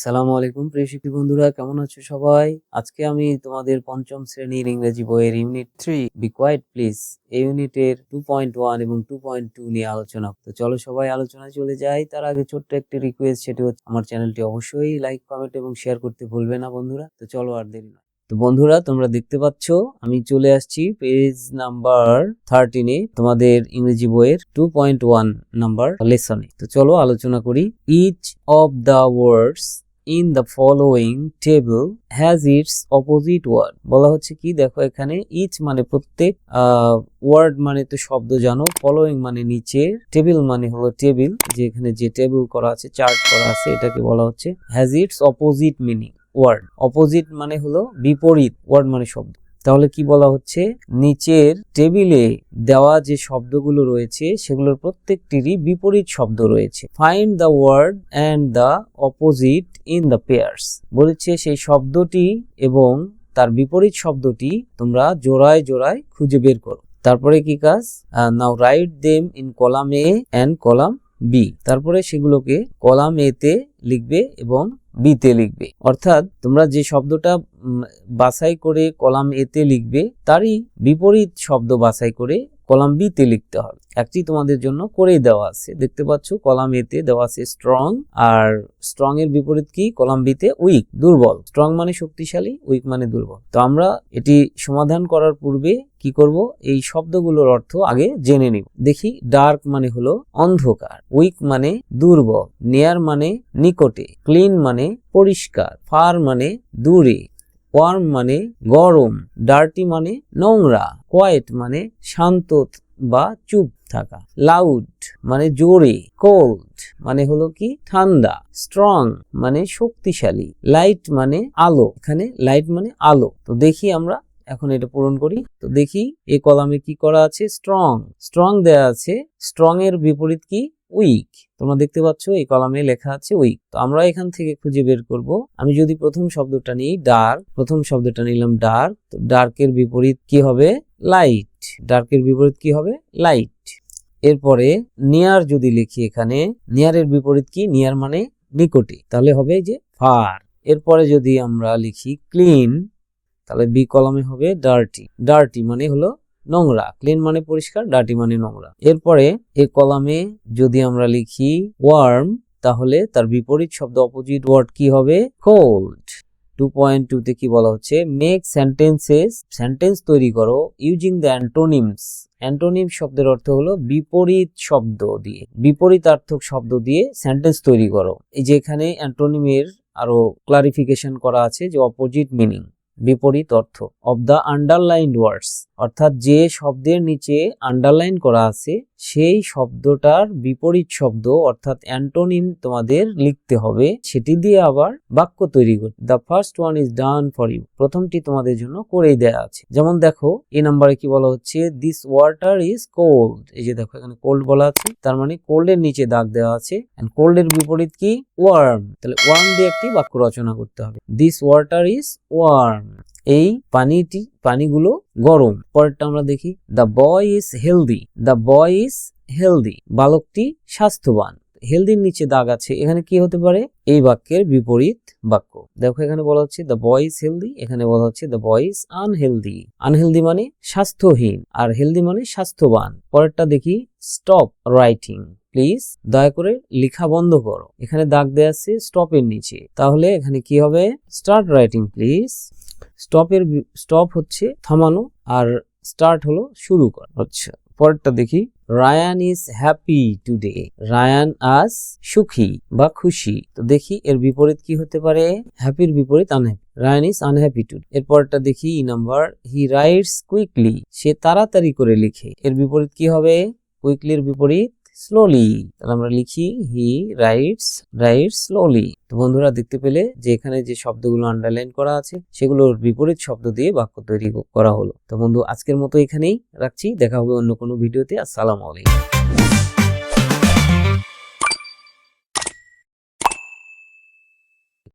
আসসালামু আলাইকুম প্রিয় শিক্ষার্থী বন্ধুরা, কেমন আছো সবাই? আজকে আমি তোমাদের পঞ্চম শ্রেণীর ইংরেজি বইয়ের ইউনিট 3 বি কোয়াইট প্লিজ এই ইউনিটের 2.1 এবং 2.2 নিয়ে আলোচনা। তো চলো সবাই আলোচনায় চলে যাই। তার আগে ছোট্ট একটি রিকোয়েস্ট, সেটি হচ্ছে আমার চ্যানেলটি অবশ্যই লাইক, কমেন্ট এবং শেয়ার করতে ভুলবে না বন্ধুরা। তো চলো আর দেরি নয়। তো বন্ধুরা, তোমরা দেখতে পাচ্ছ আমি চলে আসছি পেজ নাম্বার 13 তোমাদের ইংরেজি বইয়ের 2.1 নাম্বার লেসনে। তো চলো আলোচনা করি। Each of the words in the following table has its opposite word। বলা হচ্ছে কি, দেখো এখানে each মানে প্রত্যেক, ওয়ার্ড মানে তো শব্দ জানো, ফলোইং মানে নিচে, টেবিল মানে হলো টেবিল, যে এখানে যে টেবিল করা আছে, চার্ট করা আছে, এটাকে বলা হচ্ছে has its opposite meaning word. Opposite মানে হলো বিপরীত, ওয়ার্ড মানে শব্দ। তাহলে কি বলা হচ্ছে, নিচের টেবিলে দেওয়া যে শব্দগুলো রয়েছে সেগুলোর প্রত্যেকটিরই বিপরীত শব্দ রয়েছে। Find the word and the opposite in the pairs. বলেছে সেই শব্দটি এবং তার বিপরীত শব্দটি তোমরা জোড়ায় জোড়ায় খুঁজে বের করো। তারপরে কি কাজ, now write them in column A and column B. তারপরে সেগুলোকে কলাম এ তে লিখবে এবং বি তে লিখবে। অর্থাৎ তোমরা যে শব্দটা বাছাই করে কলাম এ তে লিখবে তারই বিপরীত শব্দ বাছাই করে কলাম বি তে লিখতে হবে। একটি তোমাদের জন্য করেই দেওয়া আছে, দেখতে পাচ্ছ কলাম এ তে দেওয়া আছে স্ট্রং, আর স্ট্রং এর বিপরীত কি, কলাম বি তে উইক, দুর্বল। স্ট্রং মানে শক্তিশালী, উইক মানে দুর্বল। তো আমরা এটি সমাধান করার পূর্বে কি করব, এই শব্দগুলোর অর্থ আগে জেনে নিব। দেখি, ডার্ক মানে হলো অন্ধকার, উইক মানে দুর্বল, নিয়ার মানে নিকটে, ক্লিন মানে পরিষ্কার, ফার মানে দূরে, ওয়ার্ম মানে গরম, ডার্টি মানে নোংরা, কোয়েট মানে শান্ত বা চুপ থাকা, লাউড মানে জোরে, কোল্ড মানে হলো কি ঠান্ডা, স্ট্রং মানে শক্তিশালী, লাইট মানে আলো, এখানে লাইট মানে আলো। তো দেখি আমরা এখন এটা পূরণ করি। তো দেখি এই কলামে কি করা আছে, স্ট্রং, স্ট্রং দেয়া আছে, স্ট্রং এর বিপরীত কি, উইক। তোমরা দেখতে পাচ্ছ এই কলামে লেখা আছে উইক। তো আমরা এখান থেকে খুঁজে বের করব। আমি যদি প্রথম শব্দটা নিই ডার্ক, প্রথম শব্দটা নিলাম ডার্ক, তো ডার্কের বিপরীত কি হবে, লাইট, ডার্কের বিপরীত কি হবে, লাইট। এরপরে নিয়ার যদি লিখি, এখানে নিয়ারের বিপরীত কি, নিয়ার মানে নিকটে, তাহলে হবে যে ফার। এরপরে যদি আমরা লিখি ক্লিন, তাহলে বি কলামে হবে ডার্টি, ডার্টি মানে হলো নোংরা, ক্লিন মানে পরিষ্কার, ডার্টি মানে নোংরা। এরপরে এই কলামে যদি আমরা লিখি ওয়ার্ম, তাহলে তার বিপরীত শব্দ অপোজিট ওয়ার্ড কি হবে, কোল্ড। 2.2 তে কি বলা হচ্ছে, মেক সেন্টেন্সেস, সেন্টেন্স তৈরি করো ইউজিং দ্য অ্যান্টোনিমস। অ্যান্টোনিম শব্দের অর্থ হলো বিপরীত শব্দ দিয়ে, বিপরীতার্থক শব্দ দিয়ে সেন্টেন্স তৈরি করো। এই যে এখানে অ্যান্টোনিমের আরো ক্লারিফিকেশন করা আছে, যে অপোজিট মিনিং, বিপরীত অর্থ, অফ দ্য আন্ডারলাইন্ড ওয়ার্ডস, অর্থাৎ যে শব্দের নিচে আন্ডারলাইন করা আছে সেই শব্দটার বিপরীত শব্দ অর্থাৎ অ্যান্টোনিম তোমাদের লিখতে হবে, সেটি দিয়ে আবার বাক্য তৈরি করতে। The first one is done for you, প্রথমটি তোমাদের জন্য করেই দেয়া আছে। যেমন দেখো এই নাম্বারে কি বলা হচ্ছে, দিস ওয়াটার ইজ কোল্ড। এই যে দেখো এখানে কোল্ড বলা আছে, তার মানে কোল্ড এর নিচে দাগ দেওয়া আছে, এন্ড কোল্ড এর বিপরীত কি, ওয়ার্ম। তাহলে ওয়ার্ম দিয়ে একটি বাক্য রচনা করতে হবে, দিস ওয়াটার ইজ ওয়ার্ম, এই পানিগুলো গরম। পরেরটা আমরা দেখি, the boy is healthy, the boy is healthy, বালকটি স্বাস্থ্যবান। হেলদির নিচে দাগ আছে, এখানে কি হতে পারে, এই বাক্যের বিপরীত বাক্য। দেখো এখানে বলা হচ্ছে দ্য বয় ইজ হেলদি, এখানে বলা হচ্ছে the boy is unhealthy. Unhealthy মানে স্বাস্থ্যহীন, আর হেলদি মানে স্বাস্থ্যবান। পরেরটা দেখি, স্টপ রাইটিং প্লিজ, দয়া করে লেখা বন্ধ করো। এখানে দাগ দেয়া আছে স্টপ এর নিচে, তাহলে এখানে কি হবে, স্টার্ট রাইটিং প্লিজ। স্টপ হচ্ছে থামানো, আর স্টার্ট হলো শুরু করা। আচ্ছা, পরেরটা দেখি, Ryan is happy today, Ryan আজ সুখী বা খুশি। তো দেখি এর বিপরীত কি হতে পারে, হ্যাপির বিপরীত unhappy, Ryan is unhappy today. এরপরটা দেখি E number, he writes quickly, সে তাড়াতাড়ি করে লিখে। এর বিপরীত কি হবে, কুইকলির বিপরীত স্লোলি, তাহলে আমরা লিখি হি রাইটস স্লোলি। তো বন্ধুরা দেখতে পেলে যে এখানে যে শব্দগুলো আন্ডারলাইন করা আছে সেগুলোর বিপরীত শব্দ দিয়ে বাক্য তৈরি করা হলো। তো বন্ধু আজকের মতো এখানেই রাখছি, দেখা হবে অন্য কোনো ভিডিওতে। আসসালামু আলাইকুম।